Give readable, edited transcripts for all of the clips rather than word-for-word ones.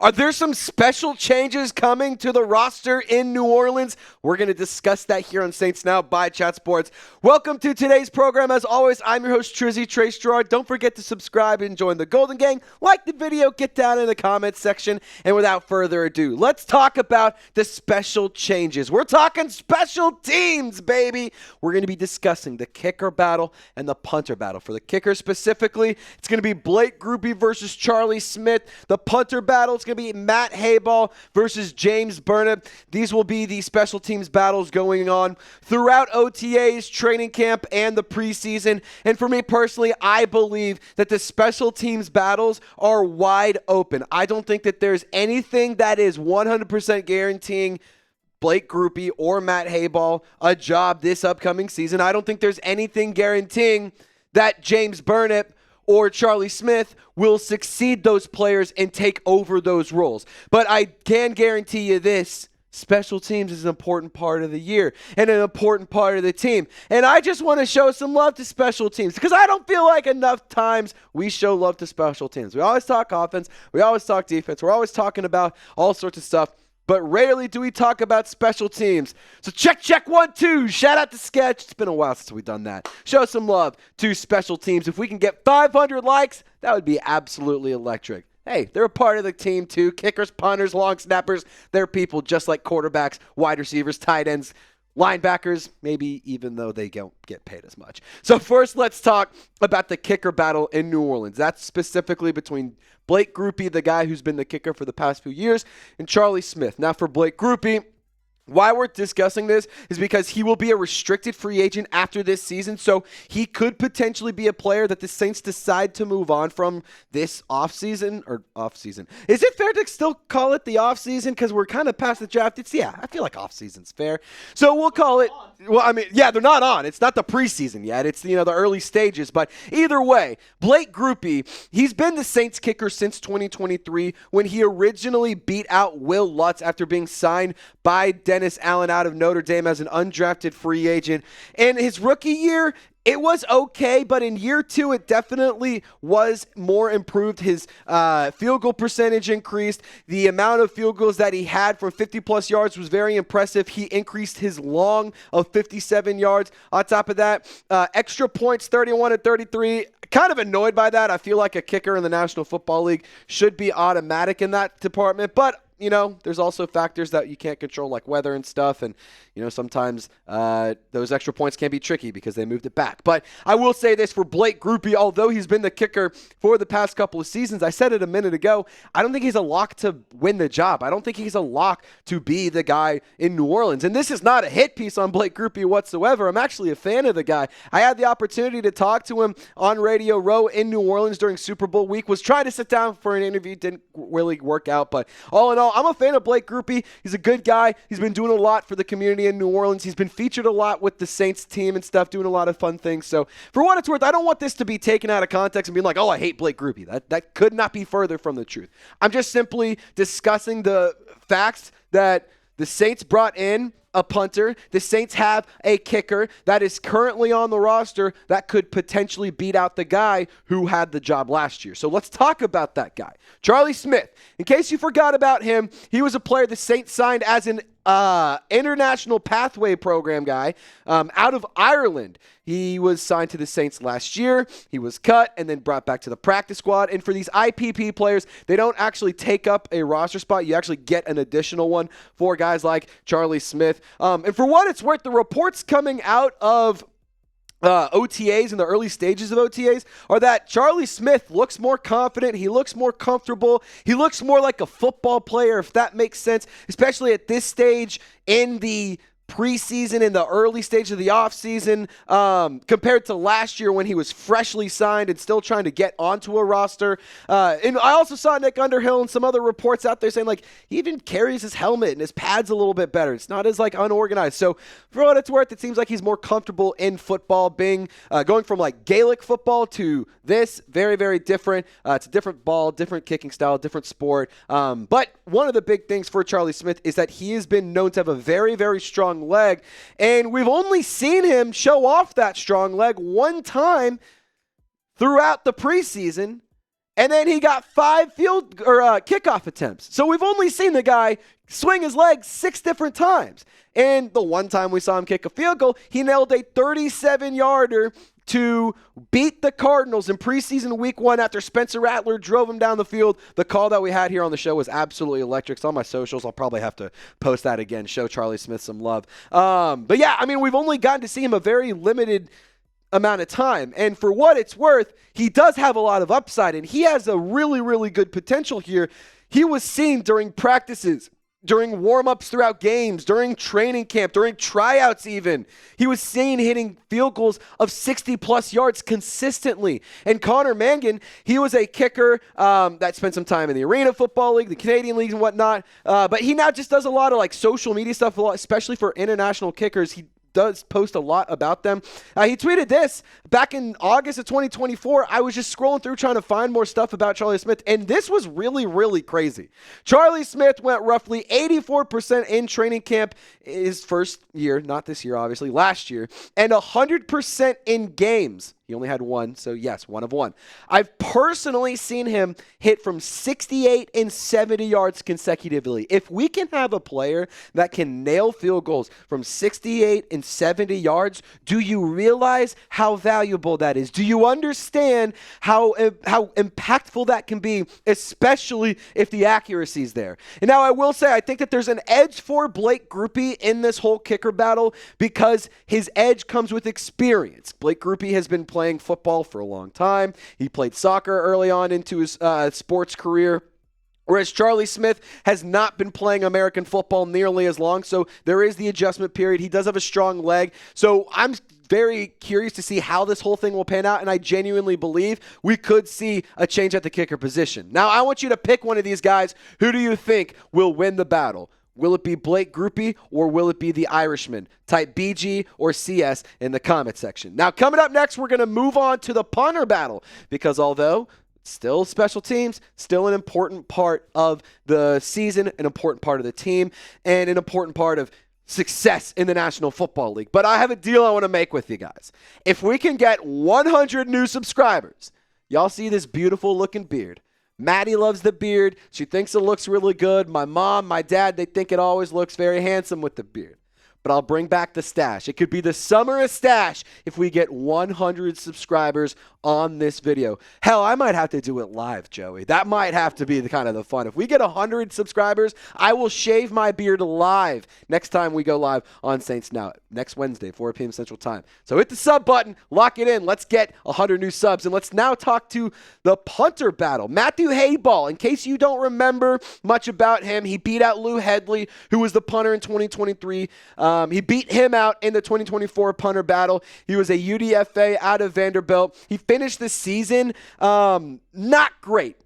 Are there some special changes coming to the roster in New Orleans? We're going to discuss that here on Saints Now by Chat Sports. Welcome to today's program. As always, I'm your host, Trizzy Trace Girouard. Don't forget to subscribe and join the Golden Gang. Like the video, get down in the comments section. And without further ado, let's talk about the special changes. We're talking special teams, baby. We're going to be discussing the kicker battle and the punter battle. For the kicker specifically, it's going to be Blake Grupe versus Charlie Smyth. The punter battle, it's going to be Matt Hayball versus James Burnip. These will be the special teams battles going on throughout OTAs, training camp, and the preseason. And for me personally, I believe that the special teams battles are wide open. I don't think that there's anything that is 100% guaranteeing Blake Grupe or Matt Hayball a job this upcoming season. I don't think there's anything guaranteeing that James Burnip or Charlie Smyth will succeed those players and take over those roles. But I can guarantee you this: special teams is an important part of the year and an important part of the team. And I just want to show some love to special teams because I don't feel like enough times we show love to special teams. We always talk offense. We always talk defense. We're always talking about all sorts of stuff. But rarely do we talk about special teams. So check 1, 2. Shout out to Sketch. It's been a while since we've done that. Show some love to special teams. If we can get 500 likes, that would be absolutely electric. Hey, they're a part of the team too. Kickers, punters, long snappers, they're people just like quarterbacks, wide receivers, tight ends, linebackers, maybe even though they don't get paid as much. So first, let's talk about the kicker battle in New Orleans. That's specifically between Blake Grupe, the guy who's been the kicker for the past few years, and Charlie Smyth. Now for Blake Grupe, why we're discussing this is because he will be a restricted free agent after this season, so he could potentially be a player that the Saints decide to move on from this offseason. Is it fair to still call it the offseason because we're kind of past the draft? I feel like offseason's fair. So we'll call it, they're not on. It's not the preseason yet. It's, the early stages. But either way, Blake Grupe, he's been the Saints kicker since 2023 when he originally beat out Wil Lutz after being signed by Dennis Allen out of Notre Dame as an undrafted free agent. And his rookie year, it was okay, but in year 2, it definitely was more improved. His field goal percentage increased. The amount of field goals that he had from 50-plus yards was very impressive. He increased his long of 57 yards. On top of that, extra points, 31 and 33. Kind of annoyed by that. I feel like a kicker in the National Football League should be automatic in that department, but there's also factors that you can't control like weather and stuff. And, sometimes those extra points can be tricky because they moved it back. But I will say this for Blake Grupe, although he's been the kicker for the past couple of seasons, I said it a minute ago, I don't think he's a lock to win the job. I don't think he's a lock to be the guy in New Orleans. And this is not a hit piece on Blake Grupe whatsoever. I'm actually a fan of the guy. I had the opportunity to talk to him on Radio Row in New Orleans during Super Bowl week. Was trying to sit down for an interview. Didn't really work out. But all in all, I'm a fan of Blake Grupe. He's a good guy. He's been doing a lot for the community in New Orleans. He's been featured a lot with the Saints team and stuff, doing a lot of fun things. So for what it's worth, I don't want this to be taken out of context and being like, oh, I hate Blake Grupe. That could not be further from the truth. I'm just simply discussing the facts that the Saints brought in a punter. The Saints have a kicker that is currently on the roster that could potentially beat out the guy who had the job last year. So let's talk about that guy. Charlie Smyth. In case you forgot about him, he was a player the Saints signed as an international pathway program guy out of Ireland. He was signed to the Saints last year. He was cut and then brought back to the practice squad. And for these IPP players, they don't actually take up a roster spot. You actually get an additional one for guys like Charlie Smyth. And for what it's worth, the reports coming out of OTAs in the early stages of OTAs are that Charlie Smyth looks more confident. He looks more comfortable. He looks more like a football player, if that makes sense, especially at this stage in the preseason, in the early stage of the offseason, compared to last year when he was freshly signed and still trying to get onto a roster. And I also saw Nick Underhill and some other reports out there saying, he even carries his helmet and his pads a little bit better. It's not as, unorganized. So for what it's worth, it seems like he's more comfortable in football, being going from, Gaelic football to this. Very, very different. It's a different ball, different kicking style, different sport. But one of the big things for Charlie Smyth is that he has been known to have a very, very strong leg, and we've only seen him show off that strong leg one time throughout the preseason, And then he got 5 kickoff attempts. So we've only seen the guy swing his legs 6 different times. And the one time we saw him kick a field goal, he nailed a 37-yarder to beat the Cardinals in preseason week 1 after Spencer Rattler drove him down the field. The call that we had here on the show was absolutely electric. It's on my socials. I'll probably have to post that again, show Charlie Smyth some love. But yeah, I mean, we've only gotten to see him a very limited amount of time. And for what it's worth, he does have a lot of upside, and he has a really, really good potential here. He was seen during practices, during warm-ups throughout games, during training camp, during tryouts even. He was seen hitting field goals of 60-plus yards consistently. And Connor Mangan, he was a kicker that spent some time in the Arena Football League, the Canadian League and whatnot. But he now just does a lot of like social media stuff, especially for international kickers. He does post a lot about them. He tweeted this back in August of 2024. I was just scrolling through trying to find more stuff about Charlie Smyth, and this was really, really crazy. Charlie Smyth went roughly 84% in training camp his first year, not this year, obviously, last year, and 100% in games. He only had 1, so yes, 1 of 1. I've personally seen him hit from 68 and 70 yards consecutively. If we can have a player that can nail field goals from 68 and 70 yards, do you realize how valuable that is? Do you understand how impactful that can be, especially if the accuracy is there? And now I will say, I think that there's an edge for Blake Grupe in this whole kicker battle because his edge comes with experience. Blake Grupe has been playing football for a long time. He played soccer early on into his sports career, whereas Charlie Smyth has not been playing American football nearly as long, so there is the adjustment period. He does have a strong leg, so I'm very curious to see how this whole thing will pan out, and I genuinely believe we could see a change at the kicker position. Now, I want you to pick one of these guys. Who do you think will win the battle? Will it be Blake Grupe or will it be the Irishman? Type BG or CS in the comment section. Now, coming up next, we're going to move on to the punter battle because although still special teams, still an important part of the season, an important part of the team, and an important part of success in the National Football League. But I have a deal I want to make with you guys. If we can get 100 new subscribers, y'all see this beautiful looking beard. Maddie loves the beard. She thinks it looks really good. My mom, my dad, they think it always looks very handsome with the beard. But I'll bring back the stash. It could be the summer of stash if we get 100 subscribers on this video. Hell, I might have to do it live, Joey. That might have to be the kind of the fun. If we get 100 subscribers, I will shave my beard live next time we go live on Saints Now, next Wednesday, 4 p.m. Central Time. So hit the sub button, lock it in. Let's get 100 new subs. And let's now talk to the punter battle. Matthew Hayball, in case you don't remember much about him, he beat out Lou Headley, who was the punter in 2023. He beat him out in the 2024 punter battle. He was a UDFA out of Vanderbilt. He finished the season not great.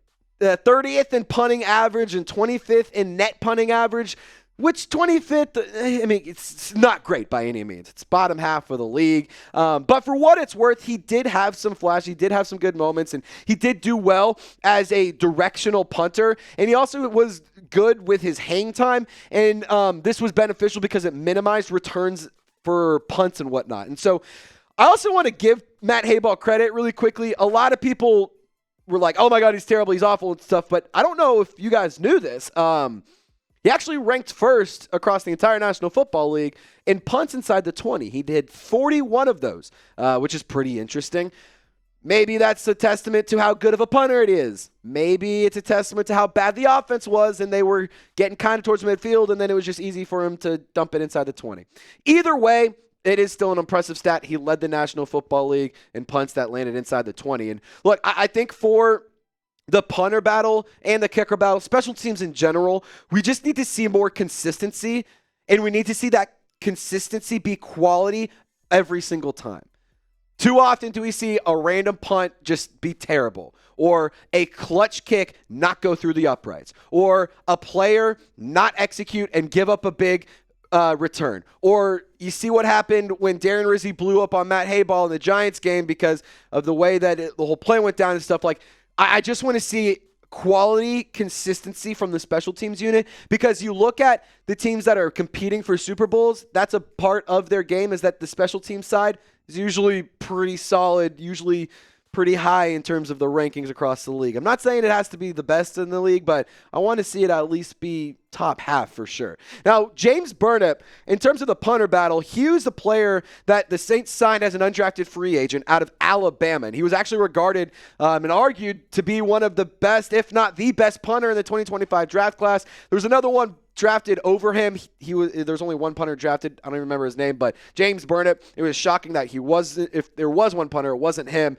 30th in punting average and 25th in net punting average, which 25th, I mean, it's not great by any means. It's bottom half of the league. But for what it's worth, he did have some flash. He did have some good moments, and he did do well as a directional punter. And he also was good with his hang time. And this was beneficial because it minimized returns for punts and whatnot. And so I also want to give Matt Hayball credit really quickly. A lot of people were like, oh my God, he's terrible, he's awful and stuff. But I don't know if you guys knew this. He actually ranked first across the entire National Football League in punts inside the 20. He did 41 of those, which is pretty interesting. Maybe that's a testament to how good of a punter it is. Maybe it's a testament to how bad the offense was and they were getting kind of towards midfield and then it was just easy for him to dump it inside the 20. Either way, it is still an impressive stat. He led the National Football League in punts that landed inside the 20. And look, I think for the punter battle and the kicker battle, special teams in general, we just need to see more consistency, and we need to see that consistency be quality every single time. Too often do we see a random punt just be terrible, or a clutch kick not go through the uprights, or a player not execute and give up a big return. Or you see what happened when Darren Rizzi blew up on Matt Hayball in the Giants game because of the way that the whole play went down and stuff. Like, I just want to see quality consistency from the special teams unit, because you look at the teams that are competing for Super Bowls, that's a part of their game, is that the special teams side is usually pretty solid, usually pretty high in terms of the rankings across the league. I'm not saying it has to be the best in the league, but I want to see it at least be top half for sure. Now, James Burnip, in terms of the punter battle, he was the player that the Saints signed as an undrafted free agent out of Alabama. And he was actually regarded and argued to be one of the best, if not the best punter in the 2025 draft class. There was another one drafted over him. There was only one punter drafted. I don't even remember his name, but James Burnip. It was shocking that if there was one punter, it wasn't him.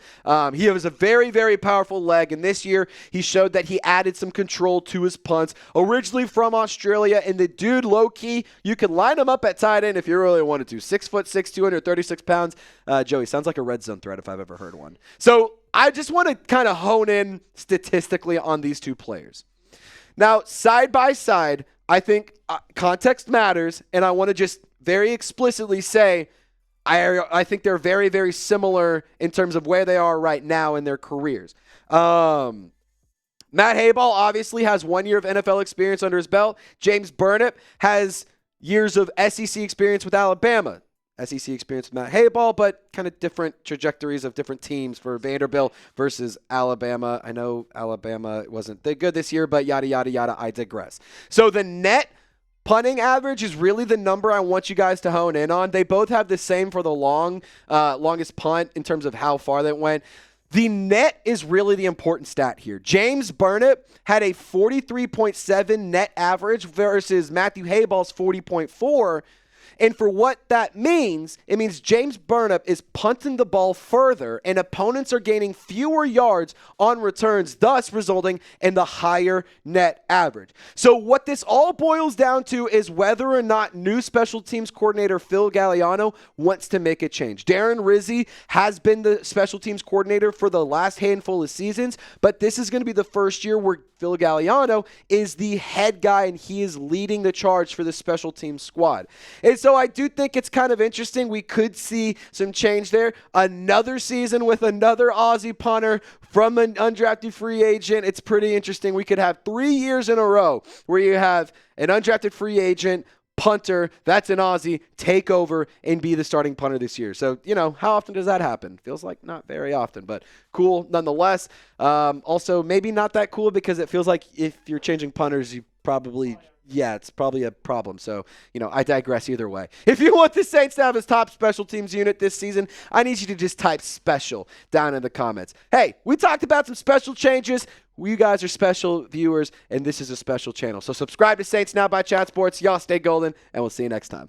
He was a very, very powerful leg, and this year he showed that he added some control to his punts. Originally from Australia, and the dude, low-key, you could line him up at tight end if you really wanted to. 6'6", 236 pounds. Joey, sounds like a red zone threat if I've ever heard one. So I just want to kind of hone in statistically on these two players. Now, side by side, I think context matters, and I want to just very explicitly say I think they're very, very similar in terms of where they are right now in their careers. Matt Hayball obviously has 1 year of NFL experience under his belt. James Burnip has years of SEC experience with Alabama. SEC experience with Matt Hayball, but kind of different trajectories of different teams for Vanderbilt versus Alabama. I know Alabama wasn't that good this year, but yada, yada, yada, I digress. So the net punting average is really the number I want you guys to hone in on. They both have the same for the longest punt in terms of how far that went. The net is really the important stat here. James Burnip had a 43.7 net average versus Matthew Hayball's 40.4. And for what that means, it means James Burnip is punting the ball further and opponents are gaining fewer yards on returns, thus resulting in the higher net average. So what this all boils down to is whether or not new special teams coordinator Phil Galiano wants to make a change. Darren Rizzi has been the special teams coordinator for the last handful of seasons, but this is going to be the first year where Phil Galiano is the head guy and he is leading the charge for the special teams squad. And so I do think it's kind of interesting. We could see some change there. Another season with another Aussie punter from an undrafted free agent. It's pretty interesting. We could have 3 years in a row where you have an undrafted free agent, punter, that's an Aussie, take over and be the starting punter this year. So, how often does that happen? Feels like not very often, but cool nonetheless. Also, maybe not that cool because it feels like if you're changing punters, you probably... yeah, it's probably a problem. So, I digress either way. If you want the Saints to have his top special teams unit this season, I need you to just type special down in the comments. Hey, we talked about some special changes. You guys are special viewers, and this is a special channel. So subscribe to Saints Now by Chat Sports. Y'all stay golden, and we'll see you next time.